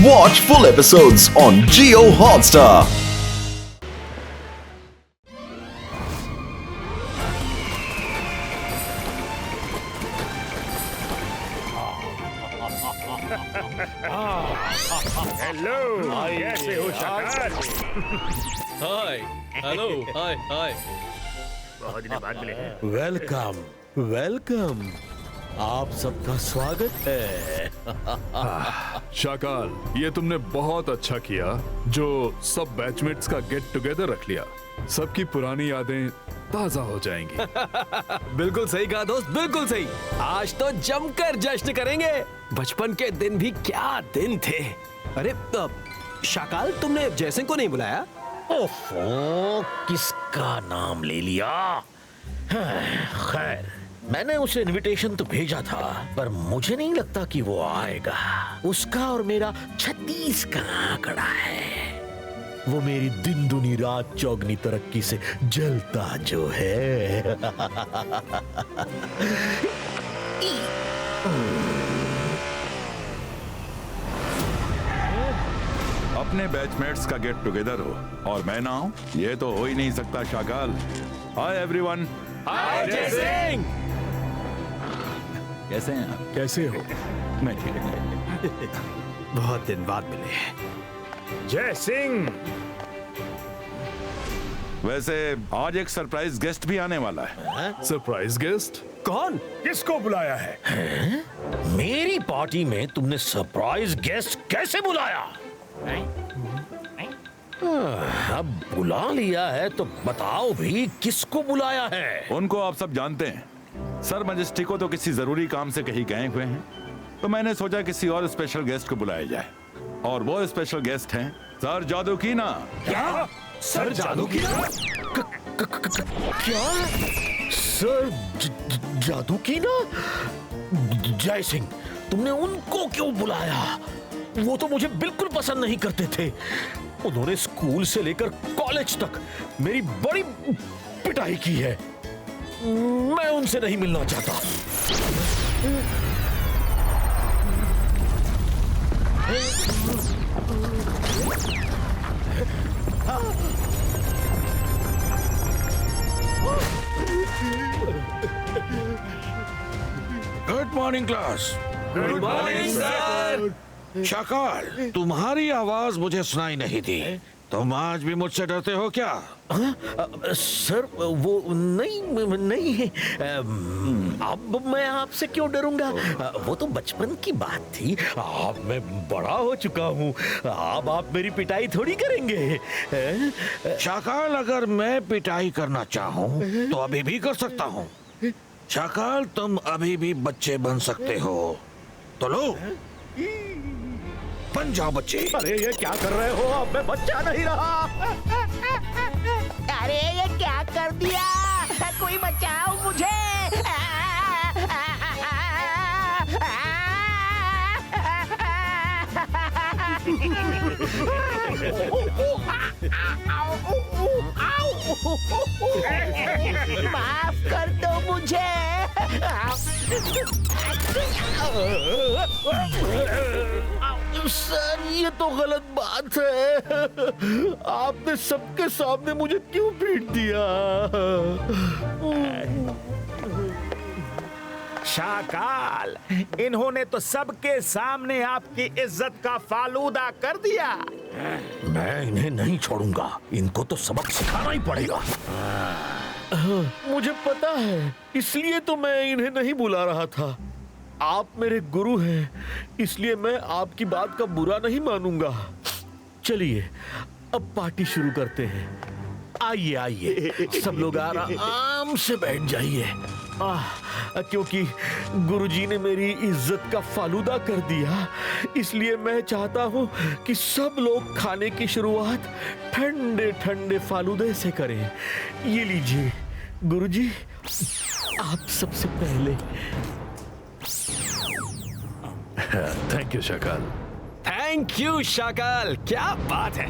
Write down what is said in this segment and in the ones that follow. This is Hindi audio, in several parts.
Watch full episodes on Jio Hotstar. Hello, कैसे हो शक्कर? हाय, हेलो, हाय, हाय। बहुत दिनों बाद मिले हैं। वेलकम वेलकम, आप सबका स्वागत है। शाकाल, ये तुमने बहुत अच्छा किया जो सब बैचमेट्स का गेट टुगेदर रख लिया। सबकी पुरानी यादें ताजा हो जाएंगी। बिल्कुल सही कहा दोस्त, बिल्कुल सही। आज तो जमकर जश्न करेंगे। बचपन के दिन भी क्या दिन थे। अरे शाकाल, तुमने जयसिंह को नहीं बुलाया? ओफो, किसका नाम ले लिया? खैर, मैंने उसे इनविटेशन तो भेजा था, पर मुझे नहीं लगता कि वो आएगा। उसका और मेरा 36 का आंकड़ा है। वो मेरी दिन दुनी रात चौगनी तरक्की से जलता जो है। अपने बैचमेट्स का गेट टुगेदर हो और मैं ना हूं, ये तो हो ही नहीं सकता। Shakaal, hi everyone. Hi Jaisingh. कैसे हैं आप? कैसे हो? मैं ठीक हूं। बहुत दिन बाद मिले। जय सिंह। वैसे आज एक सरप्राइज गेस्ट भी आने वाला है। Surprise guest? कौन? किसको बुलाया है? मेरी पार्टी में तुमने सरप्राइज गेस्ट कैसे बुलाया? अब बुला लिया है तो बताओ भी किसको बुलाया है? उनको आप सब जानते हैं। सर मजेस्टी को तो किसी जरूरी काम से कहीं गए हुए हैं, तो मैंने सोचा किसी और स्पेशल गेस्ट को बुलाया जाए। और वो स्पेशल गेस्ट हैं सर जादूकीना। क्या? सर जादूकीना? क्या? सर जादूकीना? जय सिंह, तुमने उनको क्यों बुलाया? वो तो मुझे बिल्कुल पसंद नहीं करते थे। उन्होंने स्कूल से लेकर कॉलेज तक मेरी बड़ी पिटाई की है। मैं उनसे नहीं मिलना चाहता। Good morning class. Good morning sir. Shakal, तुम्हारी आवाज मुझे सुनाई नहीं दी। तुम आज भी मुझसे डरते हो क्या? सर वो नहीं। अब मैं आपसे क्यों डरूंगा? वो तो बचपन की बात थी। अब मैं बड़ा हो चुका हूँ। अब आप मेरी पिटाई थोड़ी करेंगे। शाकाल, अगर मैं पिटाई करना चाहूँ तो अभी भी कर सकता हूँ। शाकाल, तुम अभी भी बच्चे बन सकते हो, तो लो बन जाओ बच्चे। अरे ये क्या कर रहे हो? अब मैं बच्चा नहीं रहा। अरे ये क्या कर दिया? कोई बचाओ मुझे। माफ कर दो मुझे। सर ये तो गलत बात है। आपने सबके सामने मुझे क्यों पीट दिया? शाकाल, इन्होंने तो सबके सामने आपकी इज्जत का फालूदा कर दिया। मैं इन्हें नहीं छोड़ूंगा। इनको तो सबक सिखाना ही पड़ेगा। मुझे पता है, इसलिए तो मैं इन्हें नहीं बुला रहा था। आप मेरे गुरु हैं, इसलिए मैं आपकी बात का बुरा नहीं मानूंगा। चलिए अब पार्टी शुरू करते हैं। आइए आइए, सब लोग आराम से बैठ जाइए। क्योंकि गुरुजी ने मेरी इज्जत का फालूदा कर दिया, इसलिए मैं चाहता हूं कि सब लोग खाने की शुरुआत ठंडे ठंडे फालूदे से करें। ये लीजिए गुरुजी, आप सबसे पहले। Thank you Shakal. Thank you Shakal, क्या बात है।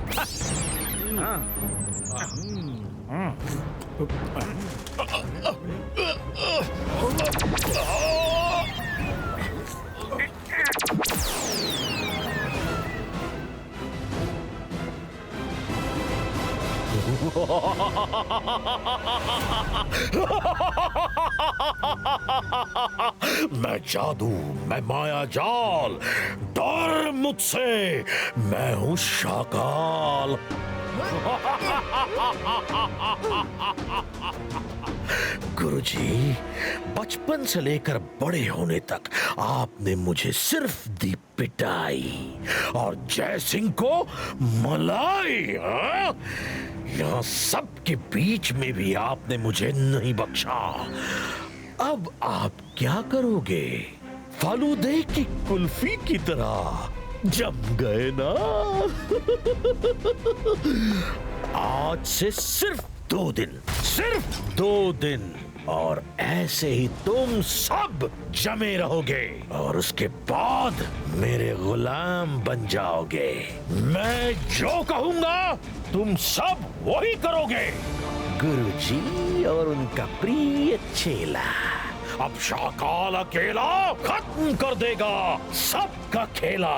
मैं जादू, मैं माया जाल, डर मुझसे, मैं हूं शाकाल। गुरुजी, बचपन से लेकर बड़े होने तक आपने मुझे सिर्फ दी पिटाई और जय सिंह को मलाई। हाँ? यहाँ सबके बीच में भी आपने मुझे नहीं बख्शा। अब आप क्या करोगे? फालूदे की कुल्फी की तरह जम गए ना? आज से सिर्फ 2 दिन, सिर्फ 2 दिन और ऐसे ही तुम सब जमे रहोगे और उसके बाद मेरे गुलाम बन जाओगे। मैं जो कहूंगा तुम सब वही करोगे। गुरुजी और उनका प्रिय चेला अब शाकाल अकेला खत्म कर देगा सबका खेला।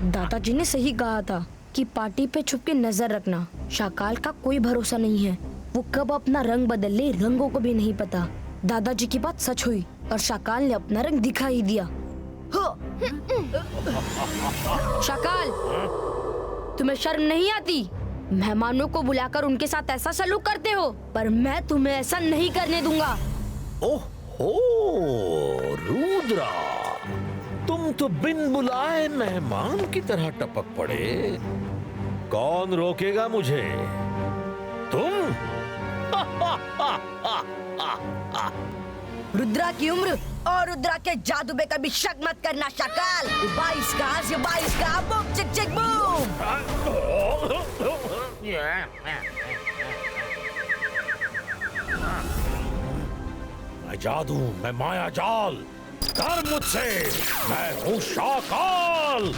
दादाजी ने सही कहा था कि पार्टी पे छुप के नजर रखना। शाकाल का कोई भरोसा नहीं है, वो कब अपना रंग बदल ले रंगों को भी नहीं पता। दादाजी की बात सच हुई और शाकाल ने अपना रंग दिखा ही दिया। शाकाल, तुम्हें शर्म नहीं आती? मेहमानों को बुलाकर उनके साथ ऐसा सलूक करते हो, पर मैं तुम्हें ऐसा नहीं करने दूंगा। ओहो रुद्रा, तुम तो बिन बुलाए मेहमान की तरह टपक पड़े। कौन रोकेगा मुझे? तुम? रुद्रा की उम्र और रुद्रा के जादू पे कभी शक मत करना शाकाल। 22 का बूम चिक चिक बूम। मैं जादू, मैं माया जाल, डर मुझसे, मैं हूँ शाकाल।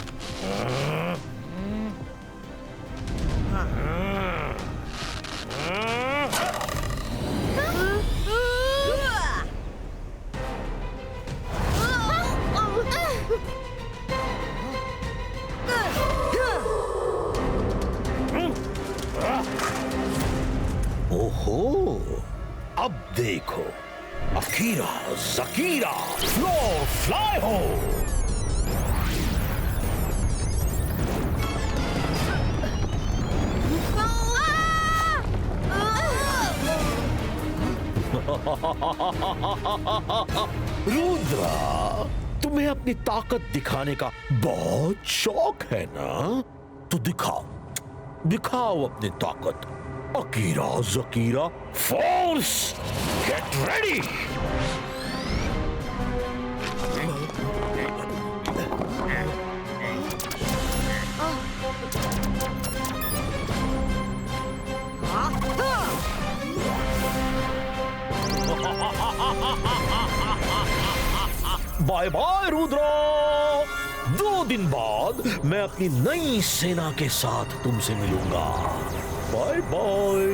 ओहो, अब देखो, अकीरा जकीरा फ्लोर फ्लाई हो। रुद्रा, तुम्हें अपनी ताकत दिखाने का बहुत शौक है ना? तो दिखाओ, दिखाओ अपनी ताकत। Akira Zakira force, get ready. Bye bye Rudra. 2 दिन बाद मैं अपनी नई सेना के साथ तुमसे मिलूंगा। Bye bye.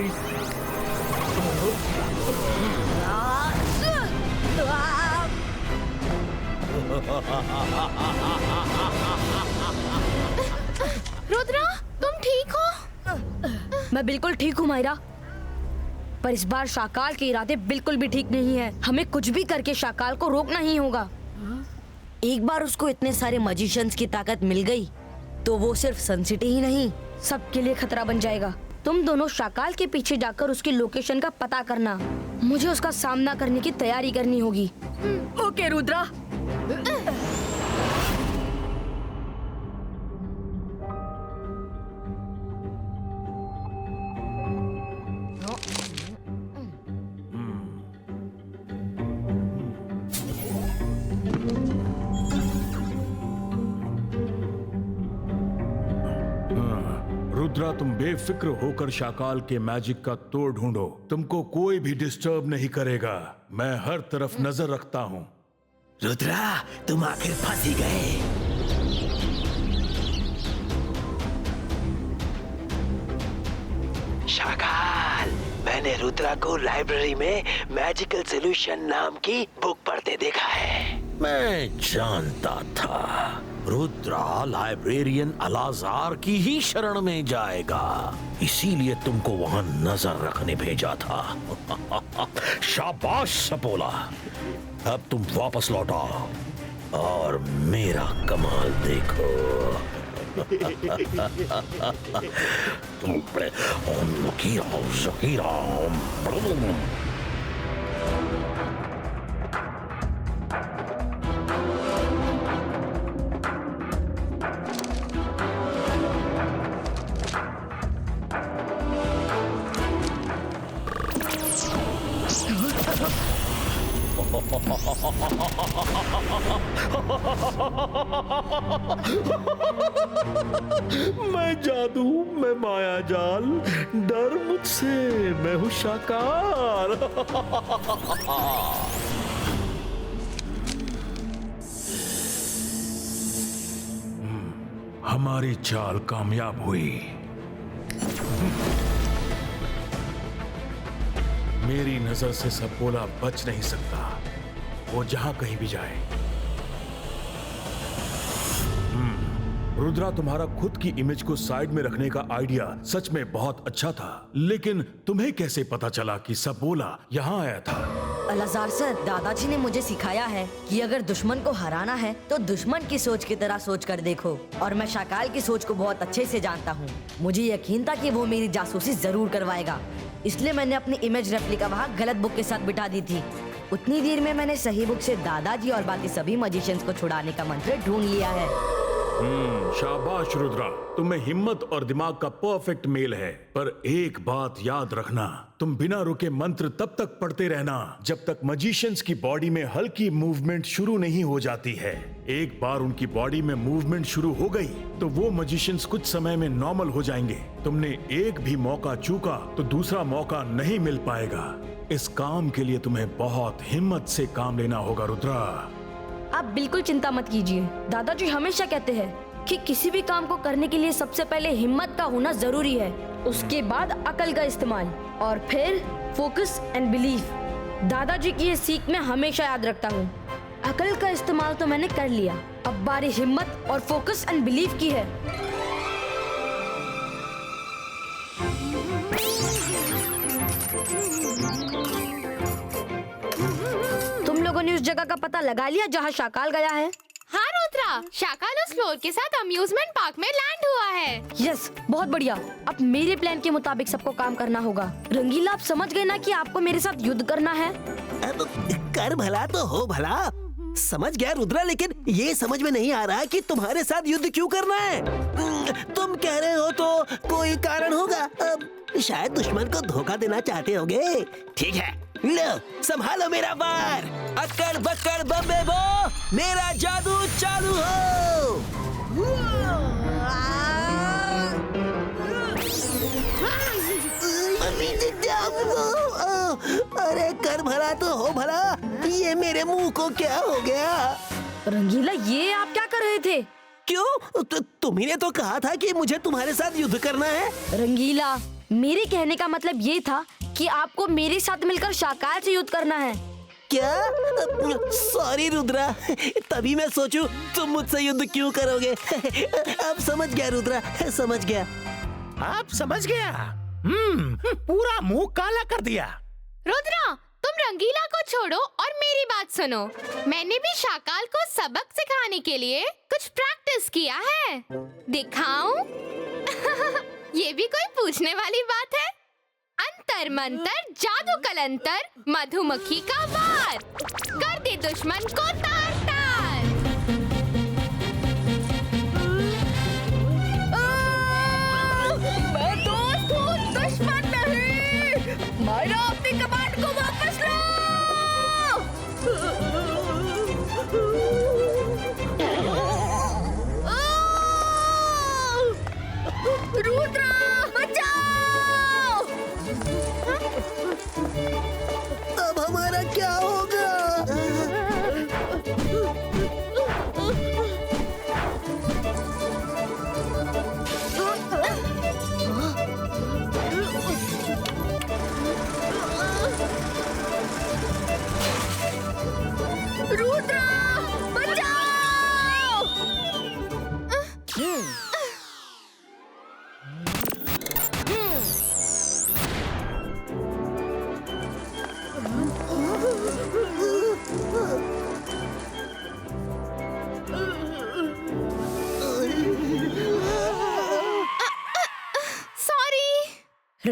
रुद्रा, तुम ठीक हो? मैं बिल्कुल ठीक हूँ मायरा, पर इस बार शाकाल के इरादे बिल्कुल भी ठीक नहीं है। हमें कुछ भी करके शाकाल को रोकना ही होगा। एक बार उसको इतने सारे मैजिशियंस की ताकत मिल गई तो वो सिर्फ सन सिटी ही नहीं, सबके लिए खतरा बन जाएगा। तुम दोनों शाकाल के पीछे जाकर उसकी लोकेशन का पता करना। मुझे उसका सामना करने की तैयारी करनी होगी। ओके रुद्रा। रुद्रा, तुम बेफिक्र होकर शाकाल के मैजिक का तोड़ ढूंढो। तुमको कोई भी डिस्टर्ब नहीं करेगा। मैं हर तरफ नजर रखता हूँ। रुद्रा, तुम आखिर फंस ही गए। शाकाल, मैंने रुद्रा को लाइब्रेरी में मैजिकल सॉल्यूशन नाम की बुक पढ़ते देखा है। मैं जानता था रुद्रा लाइब्रेरियन अलाजार की ही शरण में जाएगा, इसीलिए तुमको वहां नजर रखने भेजा था। शाबाश सपोला, अब तुम वापस लौटो और मेरा कमाल देखो। मैं जादू, मैं माया जाल, डर मुझसे, मैं हूँ शाकाल। हमारी चाल कामयाब हुई। मेरी नजर से सपोला बच नहीं सकता, वो जहां कहीं भी जाए। रुद्रा, तुम्हारा खुद की इमेज को साइड में रखने का आइडिया सच में बहुत अच्छा था, लेकिन तुम्हें कैसे पता चला कि सपोला यहाँ आया था? अलाजार सर, दादाजी ने मुझे सिखाया है कि अगर दुश्मन को हराना है तो दुश्मन की सोच की तरह सोच कर देखो, और मैं शाकाल की सोच को बहुत अच्छे से जानता हूँ। मुझे यकीन था कि वो मेरी जासूसी जरूर करवाएगा, इसलिए मैंने अपनी इमेज रेप्लिका वहाँ गलत बुक के साथ बिठा दी थी। उतनी देर में मैंने सही बुक से दादाजी और बाकी सभी मजिशियंस को छुड़ाने का मंत्र ढूंढ लिया है। शाबाश रुद्रा, तुम्हें हिम्मत और दिमाग का परफेक्ट मेल है। पर एक बात याद रखना, तुम बिना रुके मंत्र तब तक पढ़ते रहना जब तक मजिशियंस की बॉडी में हल्की मूवमेंट शुरू नहीं हो जाती है। एक बार उनकी बॉडी में मूवमेंट शुरू हो गई तो वो मजिशियंस कुछ समय में नॉर्मल हो जाएंगे। तुमने एक भी मौका चूका तो दूसरा मौका नहीं मिल पाएगा। इस काम के लिए तुम्हें बहुत हिम्मत से काम लेना होगा रुद्रा। आप बिल्कुल चिंता मत कीजिए। दादाजी हमेशा कहते हैं कि किसी भी काम को करने के लिए सबसे पहले हिम्मत का होना जरूरी है, उसके बाद अकल का इस्तेमाल और फिर फोकस एंड बिलीफ। दादाजी की ये सीख मैं हमेशा याद रखता हूँ। अकल का इस्तेमाल तो मैंने कर लिया, अब बारी हिम्मत और फोकस एंड बिलीफ की है। तुम लोगों ने उस जगह का पता लगा लिया जहाँ शाकाल गया है? हाँ रुद्रा, शाकाल उस फ्लोर के साथ अम्यूजमेंट पार्क में लैंड हुआ है। यस, बहुत बढ़िया। अब मेरे प्लान के मुताबिक सबको काम करना होगा। रंगीला, आप समझ गए ना कि आपको मेरे साथ युद्ध करना है? अब कर भला तो हो भला। समझ गया रुद्रा, लेकिन ये समझ में नहीं आ रहा कि तुम्हारे साथ युद्ध क्यों करना है। तुम कह रहे हो तो कोई कारण होगा। अब शायद दुश्मन को धोखा देना चाहते होगे। ठीक है, लो संभालो मेरा वार। अक्कड़ बक्कड़ बम्बे बो, मेरा जादू चालू हो। अरे कर भला तो हो भला, ये मेरे मुंह को क्या हो गया? रंगीला, ये आप क्या कर रहे थे? क्यों? तुम्ही ने तो कहा था कि मुझे तुम्हारे साथ युद्ध करना है। रंगीला, मेरे कहने का मतलब ये था कि आपको मेरे साथ मिलकर शाकाल से युद्ध करना है। क्या? सॉरी रुद्रा, तभी मैं सोचूं तुम मुझसे युद्ध क्यों करोगे। अब समझ गया रुद्रा, समझ गया। आप समझ गया? पूरा मुंह काला कर दिया। रुद्रा, तुम रंगीला को छोड़ो और मेरी बात सुनो। मैंने भी शाकाल को सबक सिखाने के लिए कुछ प्रैक्टिस किया है। दिखाऊं? ये भी कोई पूछने वाली बात है? अंतर मंतर जादू कलंतर, मधुमक्खी का वार, कर दे दुश्मन को तार तार। मैं दोस्त हूँ, दुश्मन नहीं। मायरा, अपनी कमांड को वापस लो। रुद्रा, बचाओ! अब हमारा क्या होगा?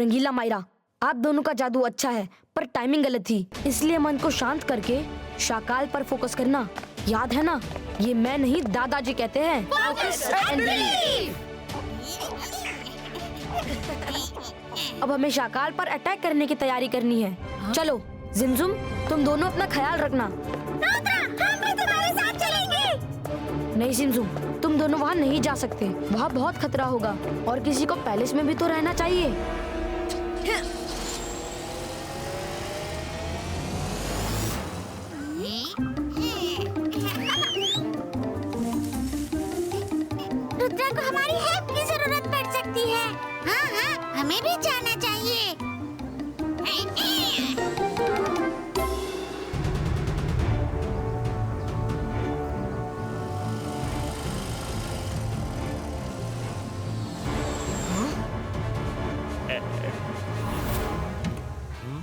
रंगीला मायरा, आप दोनों का जादू अच्छा है पर टाइमिंग गलत थी, इसलिए मन को शांत करके शाकाल पर फोकस करना। याद है ना, ये मैं नहीं दादाजी कहते हैं। अब हमें शाकाल पर अटैक करने की तैयारी करनी है। चलो जिमजुम, तुम दोनों अपना ख्याल रखना। हम भी तुम्हारे साथ चलेंगे। नहीं जिमजुम, तुम दोनों वहाँ नहीं जा सकते, वहाँ बहुत खतरा होगा और किसी को पैलेस में भी तो रहना चाहिए। रुद्रा को हमारी हेल्प की जरूरत पड़ सकती है। हाँ हाँ, हमें भी जाना चाहिए।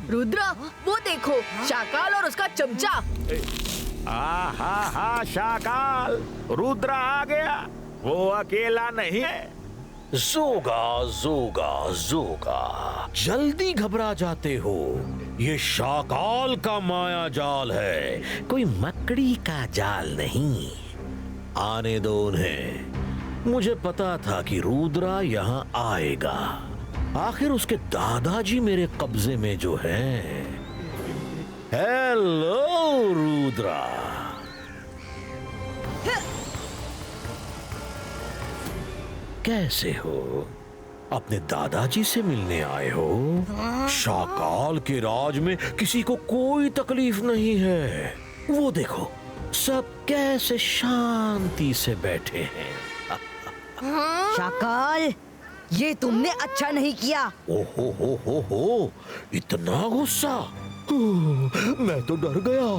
रुद्रा, वो देखो, शाकाल और उसका चमचा। हा शाकाल, रुद्रा आ गया, वो अकेला नहीं है। जोगा जोगा जोगा, जल्दी घबरा जाते हो। ये शाकाल का माया जाल है, कोई मकड़ी का जाल नहीं। आने दो उन्हें। मुझे पता था कि रुद्रा यहाँ आएगा। आखिर उसके दादाजी मेरे कब्जे में जो हैं। हेलो रुद्रा। कैसे हो? अपने दादाजी से मिलने आए हो? शाकाल के राज में किसी को कोई तकलीफ नहीं है। वो देखो, सब कैसे शांति से बैठे हैं। शाकाल, ये तुमने अच्छा नहीं किया। हो, इतना गुस्सा? मैं तो डर गया।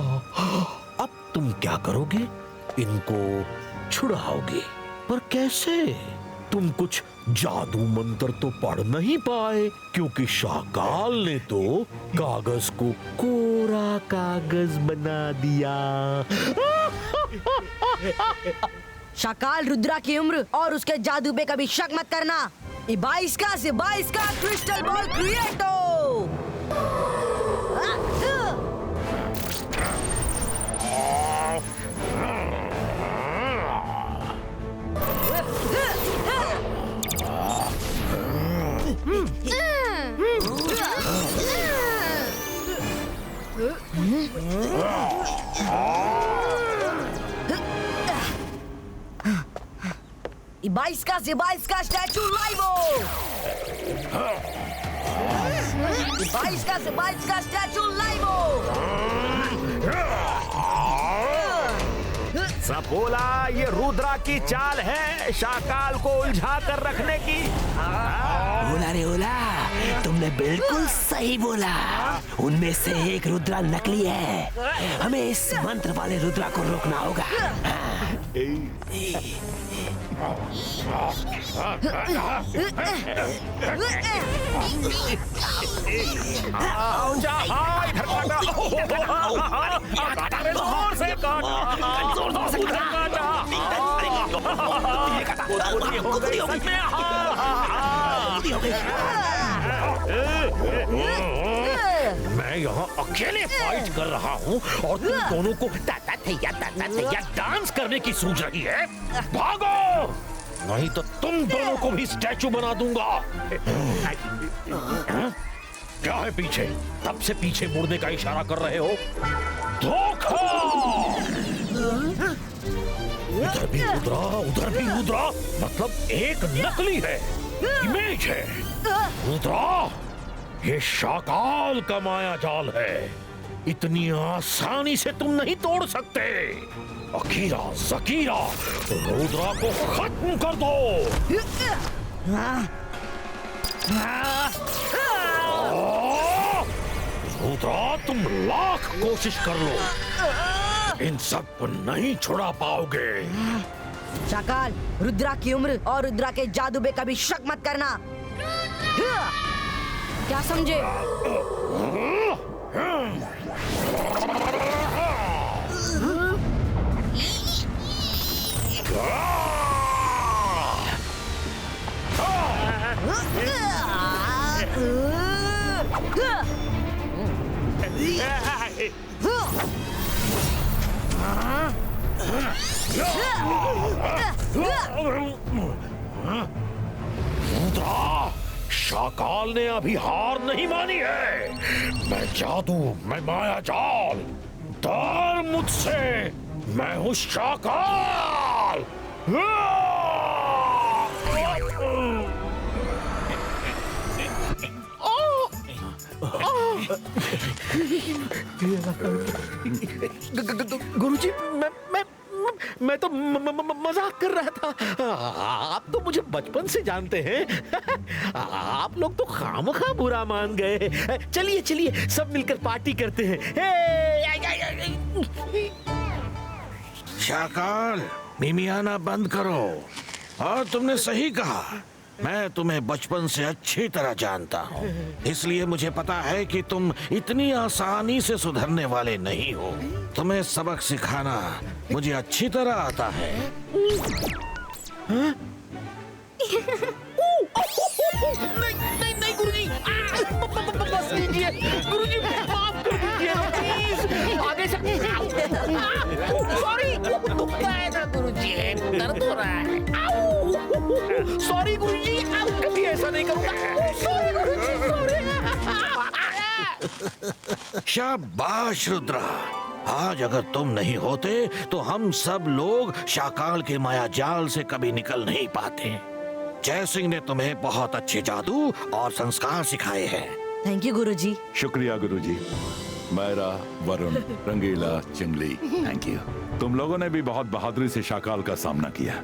अब तुम क्या करोगे? इनको छुड़ाओगे, पर कैसे? तुम कुछ जादू मंत्र तो पढ़ नहीं पाए, क्योंकि शाकाल ने तो कागज को कोरा कागज बना दिया। शाकाल, रुद्रा की उम्र और उसके जादू पे कभी शक मत करना। इबाइस का क्रिस्टल बॉल क्रिएटो। इबाइस का स्टैचू लाइवो। इबाइस का स्टैचू लाइवो। सपोला, ये रुद्रा की चाल है शाकाल को उलझा कर रखने की। ओला रे ओला, तुमने बिल्कुल सही बोला। उनमें से एक रुद्रा नकली है। हमें इस मंत्र वाले रुद्रा को रोकना होगा। मैं यहाँ अकेले फाइट कर रहा हूँ और तुम दोनों को ताता थैया डांस करने की सूझ रही है। भागो, नहीं तो तुम दोनों को भी स्टैचू बना दूंगा। क्या है पीछे? तब से पीछे मुड़ने का इशारा कर रहे हो। धोखा! उधर भी रुद्रा, उधर भी रुद्रा, मतलब एक नकली है, इमेज है। रुद्रा, ये शाकाल का माया जाल है, इतनी आसानी से तुम नहीं तोड़ सकते। अकीरा जकीरा, रुद्रा को खत्म कर दो। रुद्रा, तुम लाख कोशिश कर लो, इन सब को नहीं छुड़ा पाओगे। शाकाल, रुद्रा की उम्र और रुद्रा के जादू पे कभी शक मत करना। क्या समझे? शाकाल ने अभी हार नहीं मानी है। मैं जादू, मैं माया जाल, डर मुझसे, मैं हूँ शाकाल। गुरुजी, मैं तो मजाक कर रहा था। आप तो मुझे बचपन से जानते हैं। आप लोग तो खामखा बुरा मान गए। चलिए चलिए सब मिलकर पार्टी करते हैं। शाकाल, मिमियाना बंद करो। और तुमने सही कहा, मैं तुम्हें बचपन से अच्छी तरह जानता हूँ, इसलिए मुझे पता है कि तुम इतनी आसानी से सुधरने वाले नहीं हो। तुम्हें सबक सिखाना मुझे अच्छी तरह आता है। नहीं गुरुजी, बस कीजिए। गुरुजी माफ कर दीजिए प्लीज। आगे से सॉरी, दुखता है ना गुरुजी, दर्द हो रहा है। सॉरी गुरुजी, कभी ऐसा नहीं करूंगा। सॉरी गुरुजी, सॉरी। शाबाश रुद्रा, आज अगर तुम नहीं होते तो हम सब लोग शाकाल के माया जाल से कभी निकल नहीं पाते। जय सिंह ने तुम्हें बहुत अच्छे जादू और संस्कार सिखाए हैं। थैंक यू गुरुजी। शुक्रिया गुरुजी। मैरा, वरुण, रंगीला, चिंगली, थैंक यू। तुम लोगों ने भी बहुत बहादुरी से शाकाल का सामना किया।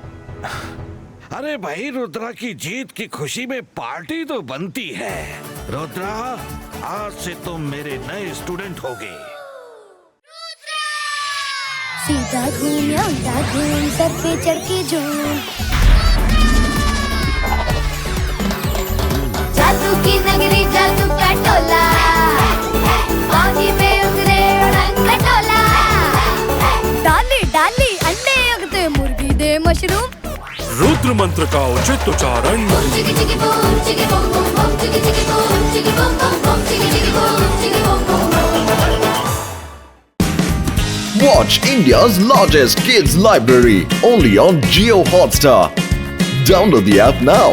अरे भाई, रुद्रा की जीत की खुशी में पार्टी तो बनती है। रुद्रा, आज से तुम मेरे नए स्टूडेंट होगे। सीधा घूम या उल्टा घूम, सर पे चढ़ के झूम। जादू की नगरी, जादू का टोला, बागी में उतरे उड़न खटोला। डाली डाली अंडे उगते, मुर्गी दे मशरूम। रुद्र मंत्र का उचित उच्चारण। चिकी चिकी बूम, चिकी बूम बूम बूम, चिकी चिकी बूम, चिकी बूम बूम बूम, चिकी चिकी बूम, चिकी boom boom boom. Watch India's largest kids library only on Jio Hotstar. Download the app now.